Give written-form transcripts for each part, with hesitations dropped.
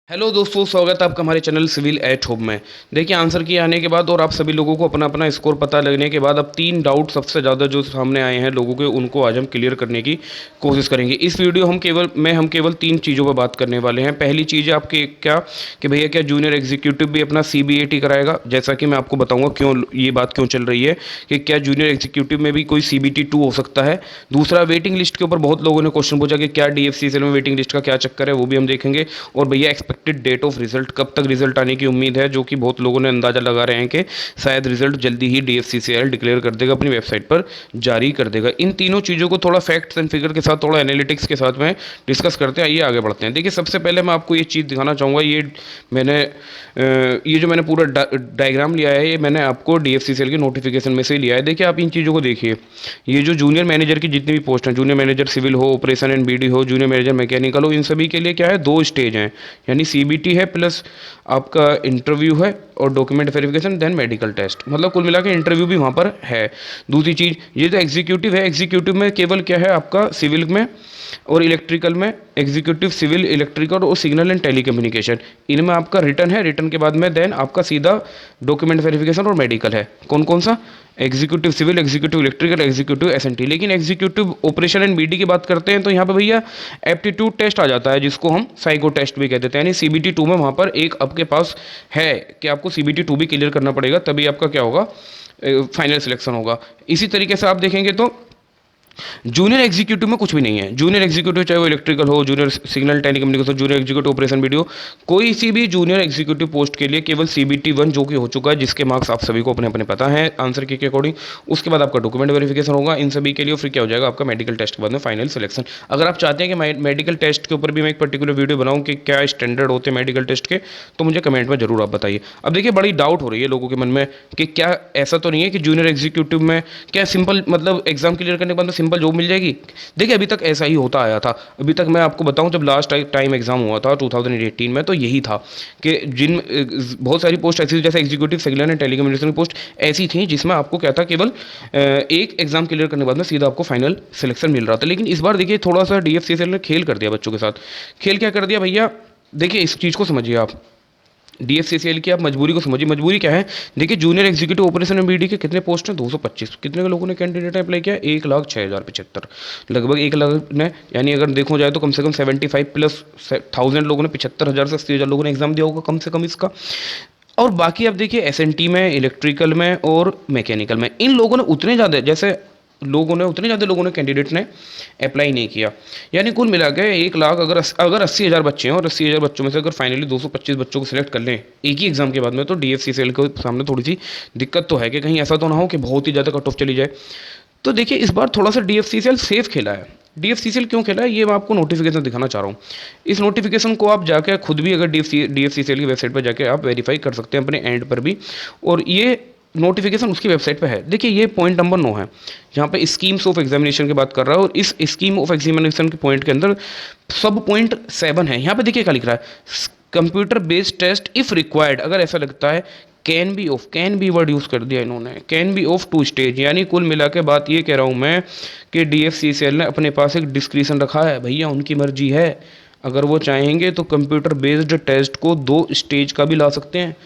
Hello दोस्तों, स्वागत है आपका हमारे चैनल सिविल एट होम में। देखिए, आंसर की आने के बाद और आप सभी लोगों को अपना अपना स्कोर पता लगने के बाद अब 3 डाउट सबसे ज़्यादा जो सामने आए हैं लोगों के, उनको आज हम क्लियर करने की कोशिश करेंगे। इस वीडियो हम केवल 3 चीज़ों पर बात करने वाले हैं। पहली चीज़ है आपके क्या कि भैया क्या जूनियर एग्जीक्यूटिव भी अपना CBAT कराएगा, जैसा कि मैं आपको बताऊँगा क्यों ये बात क्यों चल रही है कि क्या जूनियर एग्जीक्यूटिव में भी कोई CBT 2 हो सकता है। दूसरा, वेटिंग लिस्ट के ऊपर बहुत लोगों ने क्वेश्चन पूछा कि क्या DFCCL में वेटिंग लिस्ट का क्या चक्कर है, वो भी हम देखेंगे। और भैया डेट ऑफ रिजल्ट, कब तक रिजल्ट आने की उम्मीद है, जो कि बहुत लोगों ने अंदाजा लगा रहे हैं कि शायद रिजल्ट जल्दी ही DFCCL डिक्लेयर कर देगा, अपनी वेबसाइट पर जारी कर देगा। इन तीनों चीज़ों को थोड़ा फैक्ट्स एंड फिगर के साथ, थोड़ा एनालिटिक्स के साथ में डिस्कस करते हैं। आइए आगे बढ़ते हैं। देखिए, सबसे पहले मैं आपको ये चीज़ दिखाना चाहूँगा। ये जो मैंने पूरा डायग्राम लिया है, ये मैंने आपको DFCCL के नोटिफिकेशन में से लिया है। देखिए, आप इन चीज़ों को देखिए। ये जो जूनियर मैनेजर की जितनी भी पोस्ट हैं, जूनियर मैनेजर सिविल हो, ऑपरेशन एंड BD हो, जूनियर मैनेजर मैकेनिकल हो, इन सभी के लिए क्या है, 2 स्टेज हैं। यानी CBT है प्लस आपका इंटरव्यू है और document verification, then medical test. मतलब कुल मिला के इंटरव्यू भी वहाँ पर है। दूसरी चीज़, ये जो एग्जीक्यूटिव है, एग्जीक्यूटिव में केवल क्या है आपका सिविल में और इलेक्ट्रिकल में, एग्जीक्यूटिव सिविल, इलेक्ट्रिकल और सिग्नल एंड टेलीकम्युनिकेशन, इनमें आपका रिटर्न है। रिटर्न के बाद में देन आपका सीधा डॉक्यूमेंट वेरिफिकेशन और मेडिकल है। कौन कौन सा? Executive civil, executive electrical, executive SNT। लेकिन एग्जीक्यूटिव ऑपरेशन एंड BD की बात करते हैं तो यहाँ पे भैया एप्टीट्यूड टेस्ट आ जाता है, जिसको हम साइको टेस्ट भी कह देते हैं। यानी CBT 2 में वहाँ पर एक आपके पास है कि आपको CBT 2 भी क्लियर करना पड़ेगा, तभी आपका क्या होगा, फाइनल सिलेक्शन होगा। इसी तरीके से आप देखेंगे तो जूनियर एग्जीक्यूटिव में कुछ भी नहीं है। जूनियर एग्जीक्यूटिव चाहे वो इलेक्ट्रिकल हो, junior signal telecommunication, junior executive operation BD हो, कोई सी भी जूनियर एग्जीक्यूटिव पोस्ट के लिए केवल CBT 1 जो कि हो चुका है, जिसके मार्क्स आप सभी को अपने अपने पता है आंसर के अकॉर्डिंग। उसके बाद आपका डॉक्यूमेंट वेरिफिकेशन होगा इन सभी के लिए, फिर क्या हो जाएगा आपका मेडिकल टेस्ट के बाद में फाइनल सिलेक्शन। अगर आप चाहते हैं कि मेडिकल टेस्ट के ऊपर भी मैं एक पर्टिकुलर वीडियो बनाऊँ कि क्या स्टैंडर्ड होते हैं मेडिकल टेस्ट के, तो मुझे कमेंट में जरूर आप बताइए। अब देखिए, बड़ी डाउट हो रही है लोगों के मन में कि क्या ऐसा तो नहीं है कि जूनियर एग्जीक्यूटिव में क्या सिंपल, मतलब एग्जाम क्लियर करने के बाद में सिंपल जॉब मिल जाएगी। देखिए, अभी तक ऐसा ही होता आया था। अभी तक मैं आपको बताऊं, जब लास्ट टाइम एग्जाम हुआ था 2018 में, तो यही था कि बहुत सारी पोस्ट ऐसी, जैसे एग्जीक्यूटिव सिग्नल एंड टेलीकम्युनिकेशन की पोस्ट ऐसी थी जिसमें आपको क्या था, केवल एक एग्जाम क्लियर करने के बाद में सीधा आपको फाइनल सिलेक्शन मिल रहा था। लेकिन इस बार देखिए, थोड़ा सा DFCCL ने खेल कर दिया बच्चों के साथ। खेल क्या कर दिया भैया? देखिए, इस चीज़ को समझिए आप। DFCCL की आप मजबूरी को समझिए। मजबूरी क्या है? देखिए, junior executive operation and BD के कितने पोस्ट हैं? 225। कितने के लोगों ने कैंडिडेट ने अप्लाई किया? 1,06,075 लगभग 1 लाख ने। यानी अगर देखो जाए तो कम से कम 75 प्लस 1000 लोगों ने, 75,000 से 80,000 लोगों ने एग्जाम दिया होगा कम से कम इसका। और बाकी आप देखिए, SNT में, इलेक्ट्रिकल में और मैकेनिकल में, इन लोगों ने उतने ज़्यादा लोगों ने कैंडिडेट ने अप्लाई नहीं किया। यानी कुल मिला के 1 लाख, अगर 80,000 बच्चे हैं और 80,000 बच्चों में से अगर फाइनली 225 बच्चों को सिलेक्ट कर लें एक ही एग्जाम के बाद में, तो DFCCL के सामने थोड़ी सी दिक्कत तो है कि कहीं ऐसा तो ना हो कि बहुत ही ज़्यादा कट ऑफ चली जाए। तो देखिए, इस बार थोड़ा सा DFCCL सेफ खेला है। DFCCL क्यों खेला है, ये मैं आपको नोटिफिकेशन दिखाना चाह रहा हूँ। इस नोटिफिकेशन को आप जाके खुद भी, अगर DFCCL की वेबसाइट पर जाके आप वेरीफाई कर सकते हैं अपने एंड पर भी। और ये नोटिफिकेशन उसकी वेबसाइट पे है। देखिए, ये पॉइंट नंबर 9 है, जहाँ पे स्कीम्स ऑफ एग्जामिनेशन की बात कर रहा है। और इस स्कीम ऑफ एग्जामिनेशन के पॉइंट के अंदर सब पॉइंट 7 है। यहाँ पे देखिए क्या लिख रहा है, computer based test if required. अगर ऐसा लगता है, कैन बी वर्ड यूज़ कर दिया इन्होंने, कैन बी ऑफ 2 स्टेज। यानी कुल मिला के बात ये कह रहा हूँ मैं कि DFCCL ने अपने पास एक डिस्क्रिशन रखा है। भैया, उनकी मर्जी है, अगर वो चाहेंगे तो कंप्यूटर बेस्ड टेस्ट को 2 स्टेज का भी ला सकते हैं।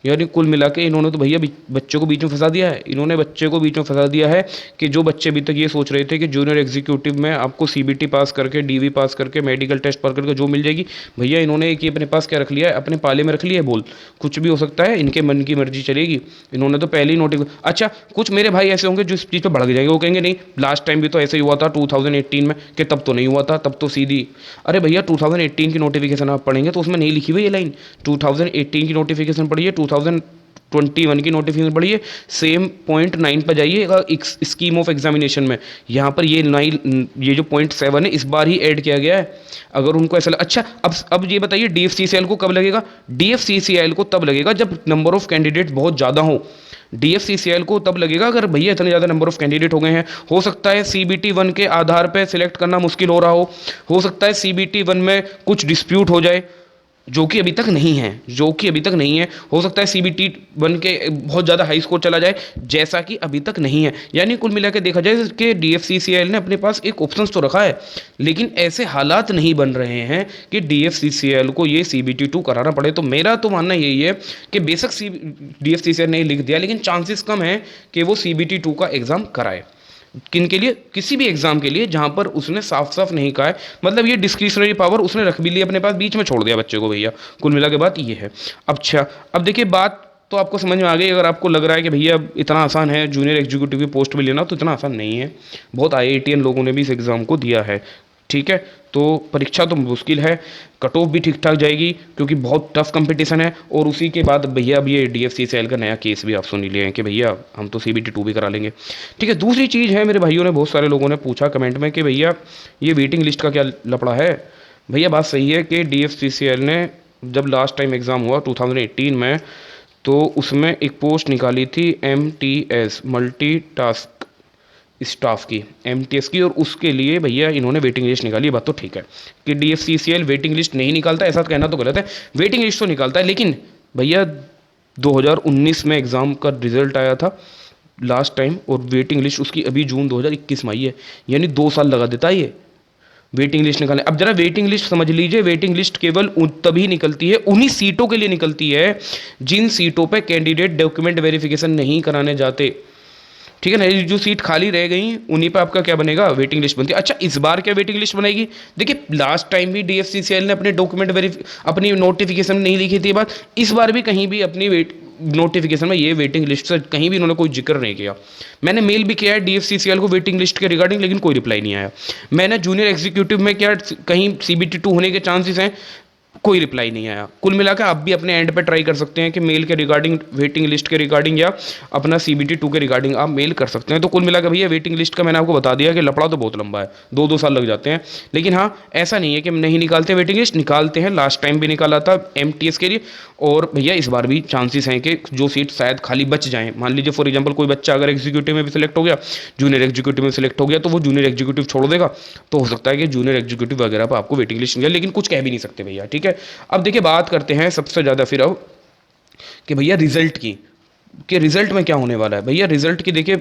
यानी कुल मिला के इन्होंने तो भैया बच्चों को बीच में फंसा दिया है। इन्होंने बच्चे को बीच में फंसा दिया है कि जो बच्चे अभी तक ये सोच रहे थे कि जूनियर एग्जीक्यूटिव में आपको CBT पास करके, DV पास करके, मेडिकल टेस्ट पास करके जो मिल जाएगी, भैया इन्होंने एक ही अपने पास क्या रख लिया है, अपने पाले में रख लिया है। बोल, कुछ भी हो सकता है, इनके मन की मर्जी चलेगी। इन्होंने तो पहले ही नोटिफिकेशन। अच्छा, कुछ मेरे भाई ऐसे होंगे जो इस चीज़ पर भड़क जाएंगे, वो कहेंगे नहीं, लास्ट टाइम भी तो ऐसे ही हुआ था 2018 में, कि तब तो नहीं हुआ था, तब तो सीधी। अरे भैया, 2018 की नोटिफिकेशन आप पढ़ेंगे तो उसमें नहीं लिखी हुई ये लाइन। 2018 की नोटिफिकेशन पढ़िए, 2021 की नोटिफिकेशन पढ़िए, सेम पॉइंट 9 पर जाइए स्कीम ऑफ एग्जामिनेशन में। यहाँ पर ये जो पॉइंट 7 है, इस बार ही ऐड किया गया है। अगर उनको ऐसा अच्छा, अब ये बताइए DFCCL को कब लगेगा? DFCCL को तब लगेगा जब नंबर ऑफ कैंडिडेट बहुत ज़्यादा हो। DFCCL को तब लगेगा अगर भैया इतने ज़्यादा नंबर ऑफ कैंडिडेट हो गए हैं। हो सकता है CBT 1 के आधार पर सिलेक्ट करना मुश्किल हो रहा हो सकता है CBT 1 में कुछ डिस्प्यूट हो जाए, जो कि अभी तक नहीं है, जो कि अभी तक नहीं है। हो सकता है सीबीटी बन के बहुत ज़्यादा हाई स्कोर चला जाए, जैसा कि अभी तक नहीं है। यानी कुल मिला के देखा जाए कि डीएफसीसीएल ने अपने पास एक ऑप्शन तो रखा है, लेकिन ऐसे हालात नहीं बन रहे हैं कि डीएफसीसीएल को ये सीबीटी 2 कराना पड़े। तो मेरा तो मानना यही है कि बेशक डीएफसीसीएल ने लिख दिया, लेकिन चांसेस कम है कि वो सीबीटी 2 का एग्ज़ाम कराए। किन के लिए? किसी भी एग्जाम के लिए जहां पर उसने साफ साफ नहीं कहा है, मतलब ये डिस्क्रिशनरी पावर उसने रख भी ली अपने पास, बीच में छोड़ दिया बच्चे को भैया। कुल मिला के बात ये है। अच्छा, अब देखिए बात तो आपको समझ में आ गई। अगर आपको लग रहा है कि भैया इतना आसान है जूनियर एग्जीक्यूटिव की पोस्ट भी लेना, तो इतना आसान नहीं है। बहुत आईआईटीएन लोगों ने भी इस एग्ज़ाम को दिया है, ठीक है। तो परीक्षा तो मुश्किल है, कट ऑफ भी ठीक ठाक जाएगी क्योंकि बहुत टफ कंपटीशन है। और उसी के बाद भैया अब ये डीएफसीसीएल का नया केस भी आप सुन ही लिए हैं कि भैया हम तो सीबीटी 2 भी करा लेंगे, ठीक है। दूसरी चीज़ है, मेरे भाइयों ने बहुत सारे लोगों ने पूछा कमेंट में कि भैया ये वेटिंग लिस्ट का क्या लफड़ा है। भैया बात सही है कि डीएफसीसीएल ने जब लास्ट टाइम एग्ज़ाम हुआ 2018 में, तो उसमें एक पोस्ट निकाली थी MTS, मल्टी टास्क स्टाफ की, एमटीएस की, और उसके लिए भैया इन्होंने वेटिंग लिस्ट निकाली। बात तो ठीक है कि डीएफसीसीएल वेटिंग लिस्ट नहीं निकालता, ऐसा कहना तो गलत है, वेटिंग लिस्ट तो निकालता है। लेकिन भैया 2019 में एग्ज़ाम का रिजल्ट आया था लास्ट टाइम, और वेटिंग लिस्ट उसकी अभी जून 2021 में आई है, यानी 2 साल लगा देता है ये वेटिंग लिस्ट निकालने। अब जरा वेटिंग लिस्ट समझ लीजिए, वेटिंग लिस्ट केवल तभी निकलती है, उन्हीं सीटों के लिए निकलती है जिन सीटों पर कैंडिडेट डॉक्यूमेंट वेरिफिकेशन नहीं कराने जाते, ठीक है ना। ये जो सीट खाली रह गई उन्हीं पे आपका क्या बनेगा, वेटिंग लिस्ट बनती है। अच्छा, इस बार क्या वेटिंग लिस्ट बनेगी? देखिए लास्ट टाइम भी डीएफसीसीएल ने अपने डॉक्यूमेंट अपनी नोटिफिकेशन में नहीं लिखी थी बात, इस बार भी कहीं भी अपनी नोटिफिकेशन में ये वेटिंग लिस्ट से कहीं भी इन्होंने कोई जिक्र नहीं किया। मैंने मेल भी किया है डीएफसीसीएल को वेटिंग लिस्ट के रिगार्डिंग, लेकिन कोई रिप्लाई नहीं आया। मैंने जूनियर एग्जीक्यूटिव में क्या कहीं सीबीटी 2 होने के चांसेस हैं, कोई रिप्लाई नहीं आया। कुल मिलाकर आप भी अपने एंड पे ट्राई कर सकते हैं कि मेल के रिगार्डिंग, वेटिंग लिस्ट के रिगार्डिंग, या अपना सीबीटी 2 के रिगार्डिंग आप मेल कर सकते हैं। तो कुल मिलाकर भैया वेटिंग लिस्ट का मैंने आपको बता दिया कि लफड़ा तो बहुत लंबा है, 2-2 साल लग जाते हैं। लेकिन हाँ, ऐसा नहीं है कि हम नहीं निकालते, वेटिंग लिस्ट निकालते हैं। लास्ट टाइम भी निकाला था एमटीएस के लिए, और भैया इस बार भी चांसेस हैं कि जो सीट शायद खाली बच जाएँ। मान लीजिए फॉर एग्जाम्पल कोई बच्चा अगर एग्जीक्यूटिव में भी सिलेक्ट हो गया, जूनियर एग्जीक्यूटिव में सिलेक्ट हो गया, तो वो जूनियर एग्जीक्यूटिव छोड़ देगा, तो हो सकता है कि जूनियर एग्जीक्यूटिव वगैरह पर आपको वेटिंग लिस्ट मिले, लेकिन कुछ कह भी नहीं सकते भैया, ठीक है। अब देखिए बात करते हैं सबसे ज़्यादा फिर अब कि भैया रिजल्ट की, कि रिजल्ट में क्या होने वाला है। भैया रिजल्ट की देखिए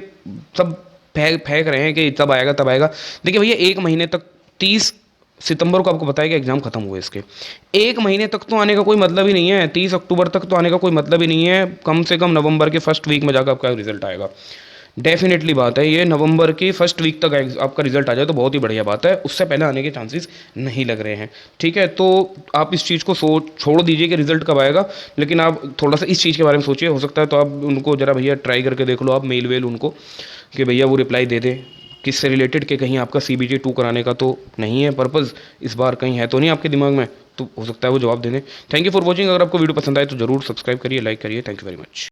सब फेंक रहे हैं कि तब आएगा तब आएगा। देखिए भैया 1 महीने तक, 30 सितंबर को आपको बताया कि एग्ज़ाम खत्म हुए इसके, 1 महीने तक तो आने का कोई मतलब ही नहीं है, 30 अक्टूबर तक तो आने का कोई मतलब ही नहीं है। कम से कम नवंबर के फर्स्ट वीक में जाकर आपका रिजल्ट आएगा। डेफिनेटली बात है, ये नवंबर की फर्स्ट वीक तक आपका रिजल्ट आ जाए तो बहुत ही बढ़िया बात है, उससे पहले आने के चांसेस नहीं लग रहे हैं, ठीक है। तो आप इस चीज़ को छोड़ दीजिए कि रिजल्ट कब आएगा, लेकिन आप थोड़ा सा इस चीज़ के बारे में सोचिए। हो सकता है तो आप उनको ज़रा भैया ट्राई करके देख लो, आप मेल वेल उनको, कि भैया वो रिप्लाई दे दें किससे रिलेटेड, के कहीं आपका सीबीटी 2 कराने का तो नहीं है पर्पज़, इस बार कहीं है तो नहीं आपके दिमाग में, तो हो सकता है वो जवाब दे दें। Thank you for watching. अगर आपको वीडियो पसंद आए तो जरूर सब्सक्राइब करिए, लाइक करिए। Thank you very much.